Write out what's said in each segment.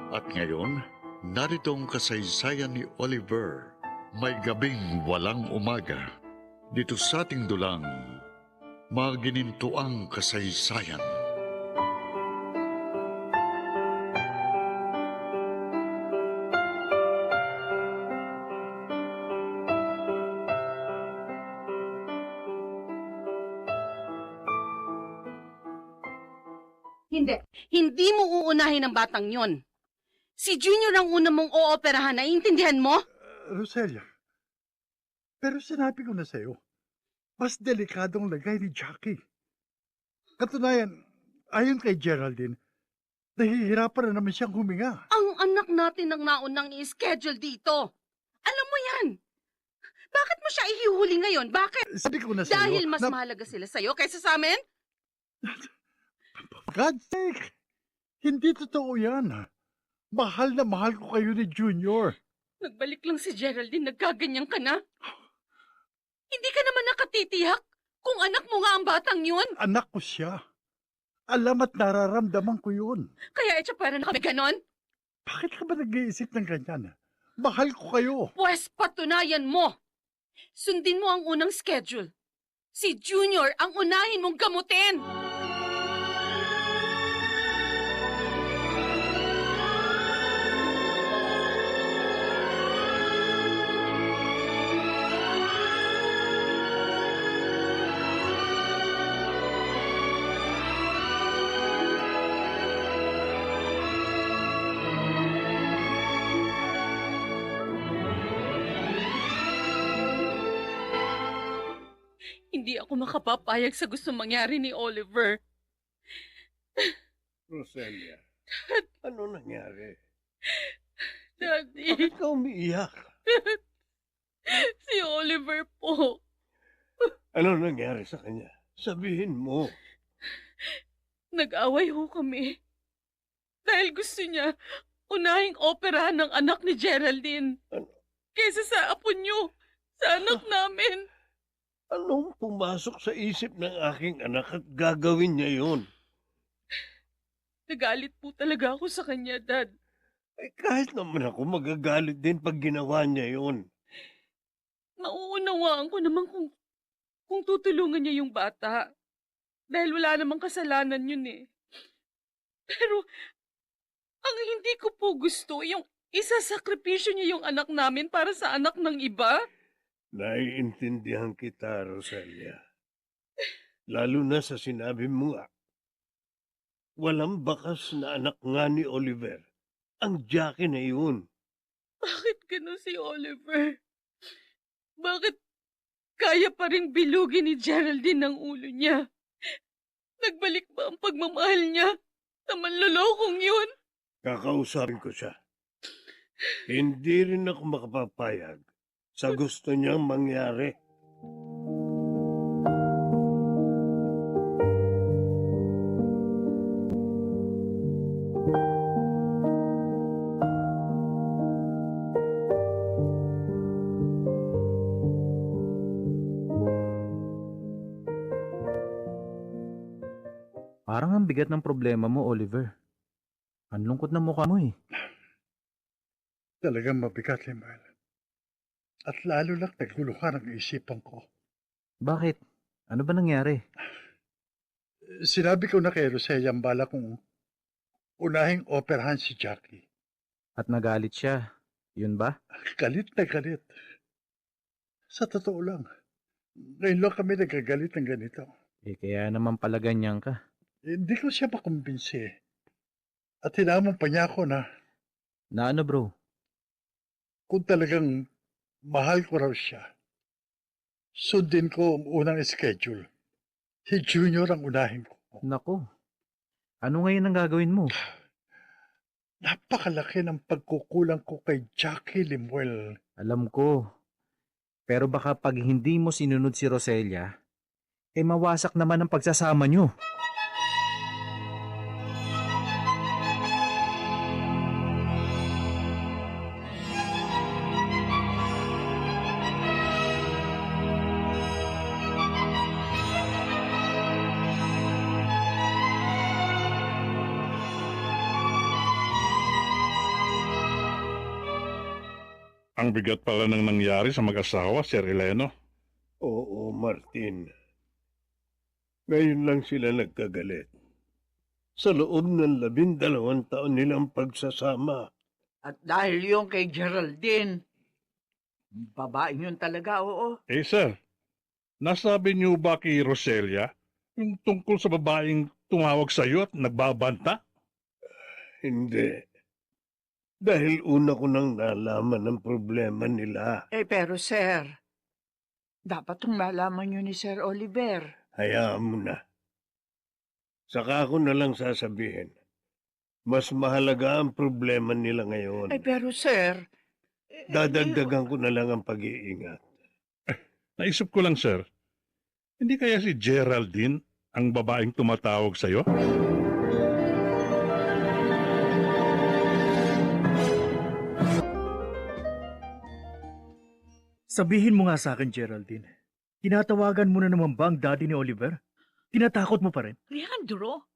At ngayon, narito ang kasaysayan ni Oliver. May gabing walang umaga. Dito sa ating dulang, Maginintuang Kasaysayan. Hindi. Hindi mo uunahin ang batang yon. Si Junior ang una mong ooperahan, naiintindihan mo? Roselia, pero sinabi ko na sa'yo, mas delikadong lagay ni Jackie. Katunayan, ayon kay Geraldine, nahihirapan na naman siyang huminga. Ang anak natin ang naunang i-schedule dito. Alam mo yan. Bakit mo siya ihihuli ngayon? Bakit? Sabi ko na sa'yo, Dahil mas mahalaga sila sa'yo kaysa sa amin? For God's sake, hindi totoo yan. Mahal na mahal ko kayo ni Junior. Nagbalik lang si Geraldine, nagkaganyan ka na. Hindi ka naman nakatitiyak kung anak mo nga ang batang yun. Anak ko siya. Alam at nararamdaman ko yun. Kaya etsa para na kami ganon? Bakit ka ba nag-iisip ng ganyan? Mahal ko kayo. Pwes patunayan mo. Sundin mo ang unang schedule. Si Junior ang unahin mong gamutin. Hindi ako makapapayag sa gusto mangyari ni Oliver. Roselia, ano nangyari? Daddy, Bakit ka umiiyak? si Oliver po. Ano nangyari sa kanya? Sabihin mo. Nag-away ho kami. Dahil gusto niya unahing operahan ng anak ni Geraldine. Ano? Kaysa sa apo niyo, sa anak namin. Anong pumasok sa isip ng aking anak at gagawin niya yun? Nagalit po talaga ako sa kanya, Dad. Eh, kahit naman ako magagalit din pag ginawa niya yun. Nauunawaan ko naman kung tutulungan niya yung bata. Dahil wala namang kasalanan yun eh. Pero, ang hindi ko po gusto, yung isasakripisyo niya yung anak namin para sa anak ng iba. Naiintindihan kita, Roselia. Lalo na sa sinabi mo nga. Walang bakas na anak nga ni Oliver. Ang Jackie na yun. Bakit gano'n si Oliver? Bakit kaya pa rin bilugin ni Geraldine ang ulo niya? Nagbalik ba ang pagmamahal niya sa manlolokong yun? Kakausapin ko siya. Hindi rin ako makapapayag sa gusto niyang mangyari. Parang ang bigat ng problema mo, Oliver. Ang lungkot na mukha mo eh. Talagang mabigat, Limal. At lalo lang naguluhan ang isipan ko. Bakit? Ano ba nangyari? Sinabi ko na kay Roselia ang bala kong unahing operahan si Jackie. At nagalit siya. Yun ba? Galit na galit. Sa totoo lang, ngayon lang kami nagagalit ng ganito. Kaya naman pala ganyan ka. Hindi ko siya makumbinsi. At hinamon pa niya ako na Na ano bro? kung talagang mahal ko raw siya, sundin ko ang unang schedule. Si Junior ang unahin ko. Nako. Ano ngayon ang gagawin mo? Napakalaki ng pagkukulang ko kay Jackie Limuel. Alam ko. Pero baka pag hindi mo sinunod si Roselia, mawasak naman ang pagsasama nyo. Ang bigat pala ng nangyari sa mag-asawa, Sir Eleno. Oo, Martin. Ngayon lang sila nagkagalit. Sa loob ng 12 taon nilang pagsasama. At dahil yung kay Geraldine, babaeng yun talaga, oo. Eh, Sir, nasabi niyo ba kay Roselia yung tungkol sa babaeng tumawag sa iyo at nagbabanta? Hindi. Dahil una ko nang nalaman ang problema nila. Pero sir, dapat kong malaman yun ni Sir Oliver. Hayaan mo na. Saka ako na lang sasabihin. Mas mahalaga ang problema nila ngayon. Pero sir, Dadagdagan ko na lang ang pag-iingat. Naisip ko lang, Sir, hindi kaya si Geraldine ang babaeng tumatawag sa iyo? Sabihin mo nga sa akin, Geraldine. Tinatawagan mo na naman ba ang daddy ni Oliver? Tinatakot mo pa rin? Leandro,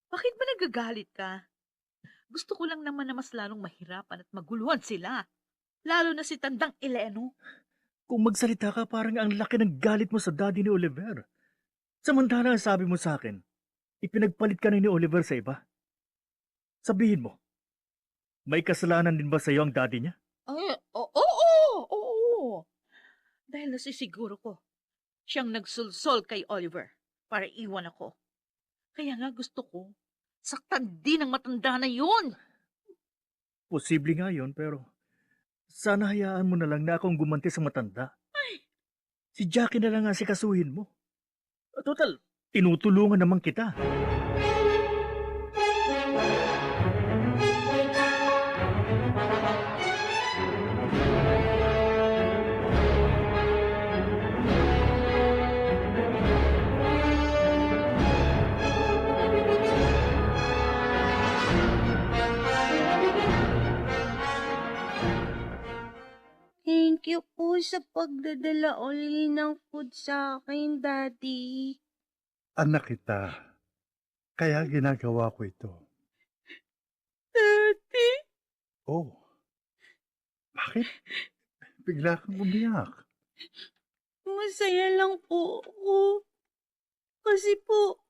bakit ba nagagalit ka? Gusto ko lang naman na mas lalong mahirapan at maguluhan sila. Lalo na si Tandang Eleno. Kung magsalita ka, parang ang laki ng galit mo sa daddy ni Oliver. Samantala ang sabi mo sa akin, ipinagpalit ka na ni Oliver sa iba. Sabihin mo, may kasalanan din ba sa iyo ang daddy niya? Ay, oo. Dahil nasisiguro ko, siyang nagsulsol kay Oliver para iwan ako. Kaya nga gusto ko, saktan din ang matanda na yun. Posible nga yun, pero sana hayaan mo na lang na akong gumanti sa matanda. Si Jackie na lang nga sikasuhin mo. Total, tinutulungan naman kita. Thank you po sa pagdadala uli ng food sa akin, Daddy. Anak kita, kaya ginagawa ko ito. Daddy? Oh, bakit? Bigla kang umiyak. Masaya lang po ako. Kasi po,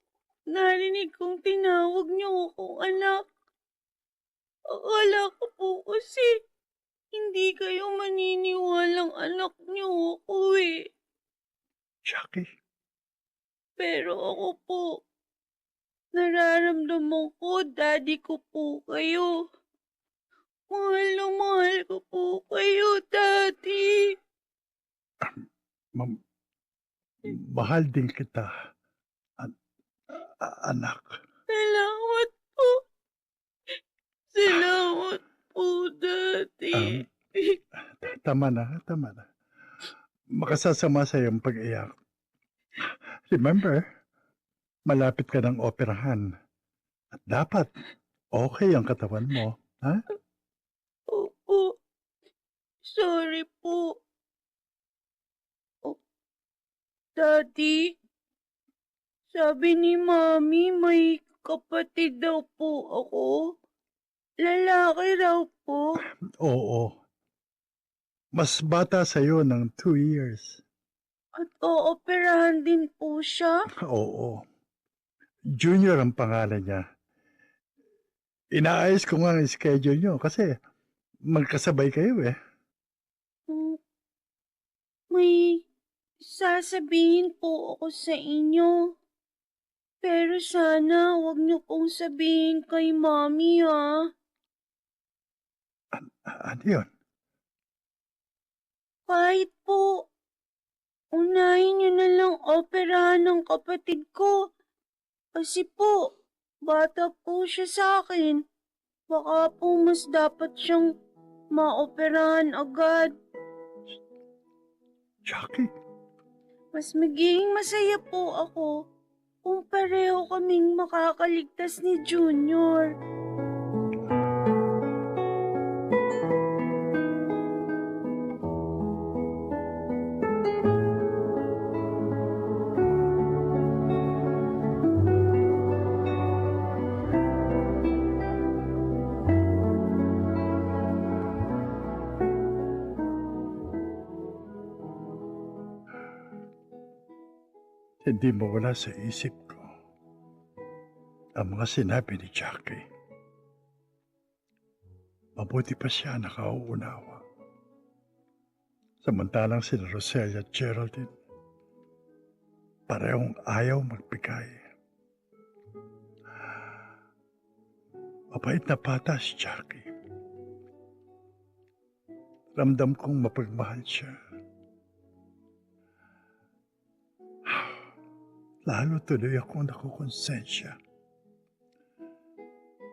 narinig kong tinawag niyo akong anak. Akala ko po kasi hindi kayo maniniwalang anak niyo ako eh. Jackie, Pero ako po, nararamdaman ko, Daddy ko po kayo. Mahal na mahal ko po kayo, Daddy. mahal din kita, anak. Salamat po. Salamat po, Daddy. Tama na, tama na. Makasasama sa iyong pag-iyak. Remember, malapit ka ng operahan. At dapat, okay ang katawan mo. Ha? Opo. Sorry po. Daddy, sabi ni Mami may kapatid daw po ako. Lalaki raw po. Oo. Mas bata sa'yo ng 2 years. At ooperahan din po siya. Oo. Junior ang pangalan niya. Inaayos ko nga ang schedule niyo kasi magkasabay kayo eh. May sasabihin po ako sa inyo. Pero sana wag niyo pong sabihin kay Mami ha. Ano yun? Kahit po, unahin niyo na lang operahan ng kapatid ko. Kasi po, bata po siya sa akin. Baka po mas dapat siyang maoperahan agad. Jackie? Mas magiging masaya po ako kung pareho kaming makakaligtas ni Junior. Hindi mawala sa isip ko ang mga sinabi ni Jackie. Mabuti pa siya nakauunawa. Samantalang si Roselia at Geraldine, parehong ayaw magbigay. Mabait na bata si Jackie. Ramdam kong mapagmahal siya. Lalo tuloy akong nakukonsensya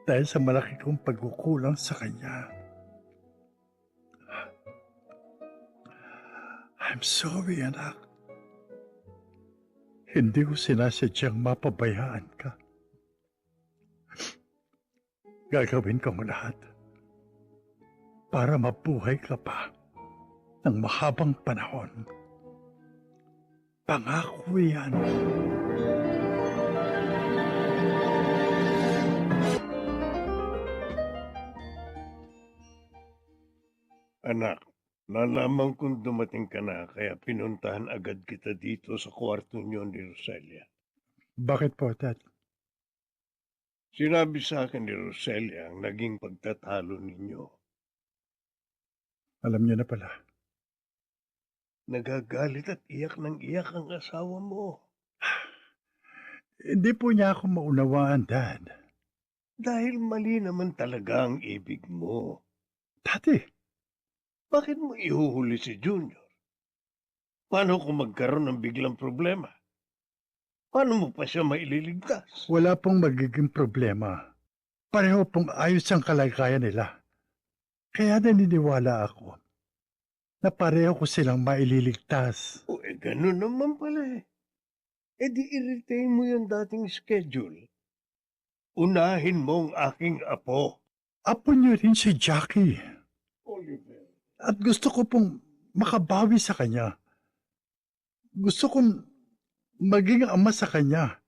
dahil sa malaki kong pagkukulang sa kanya. I'm sorry, anak. Hindi ko sinasadyang mapabayaan ka. Gagawin ko ang lahat para mabuhay ka pa ng mahabang panahon. Pangako yan. Anak, nalaman kong dumating ka na kaya pinuntahan agad kita dito sa kwarto niyo ni Roselia. Bakit po, Dad? Sinabi sa akin ni Roselia ang naging pagtatalo ninyo. Alam niyo na pala. Nagagalit at iyak ng iyak ang asawa mo. Hindi po niya ako maunawaan, Dad. Dahil mali naman talaga ang ibig mo. Dati, Bakit mo ihuhuli si Junior? Paano kung magkaroon ng biglang problema? Paano mo pa siya maililigtas? wala pong magiging problema. Pareho pong ayos ang kalagayan nila. Kaya naniniwala ako na pareho ko silang maililigtas. O ganun naman pala eh. E di i-retain mo yung dating schedule. Unahin mo ang aking apo. Apo niyo rin si Jackie. Oliver. At gusto ko pong makabawi sa kanya. Gusto kong maging ama sa kanya.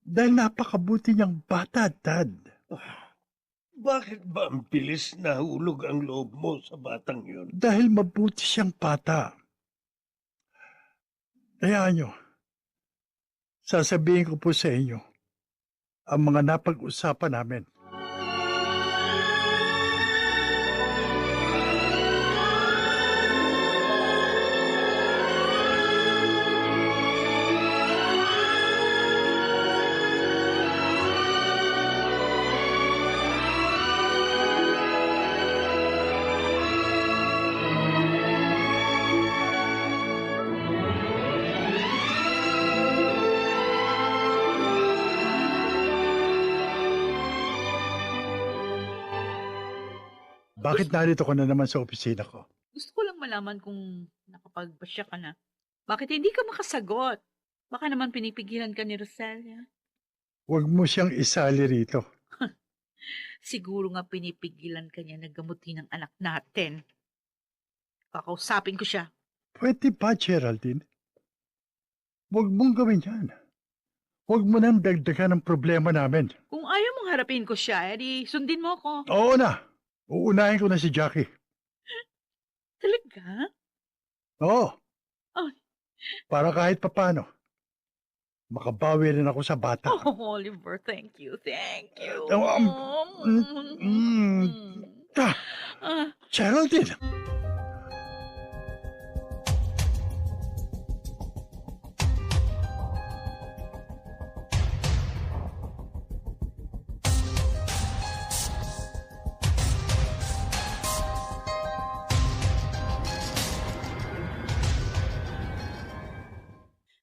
Dahil napakabuti niyang bata, Dad. Bakit ba ang bilis na hulog ang loob mo sa batang yun? Dahil mabuti siyang bata. Hayaan niyo. Sasabihin ko po sa inyo ang mga napag-usapan namin. Bakit narito ko na naman sa opisina ko? Gusto ko lang malaman kung nakapagbasya ka na. Bakit hindi ka makasagot? Baka naman pinipigilan ka ni Roselia. Huwag mo siyang isali rito. Siguro nga pinipigilan ka niya na gamutin ang anak natin. Kakausapin ko siya. Pwede ba, Geraldine? Huwag mong gawin yan. Huwag mo nang dagdagan ang problema namin. Kung ayaw mong harapin ko siya, edi sundin mo ako. Oo na. Uunahin ko na si Jackie. Talaga? Oo. Oh. Para kahit papano, makabawi rin ako sa bata. Oh, Oliver, thank you. Thank you. Geraldine!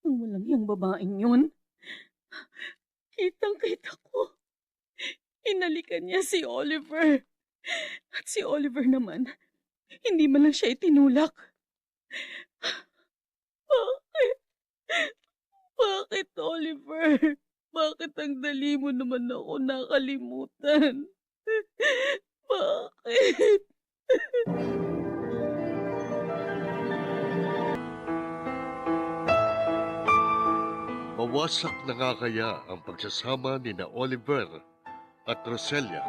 Ang walang yung babaeng yun. Kitang-kita ko. Inalikan niya si Oliver. At si Oliver naman, hindi man lang siya itinulak. Bakit? Bakit, Oliver? Bakit ang dali mo naman ako nakalimutan? Bakit? Mawasak na nga kaya ang pagsasama ni na Oliver at Roselia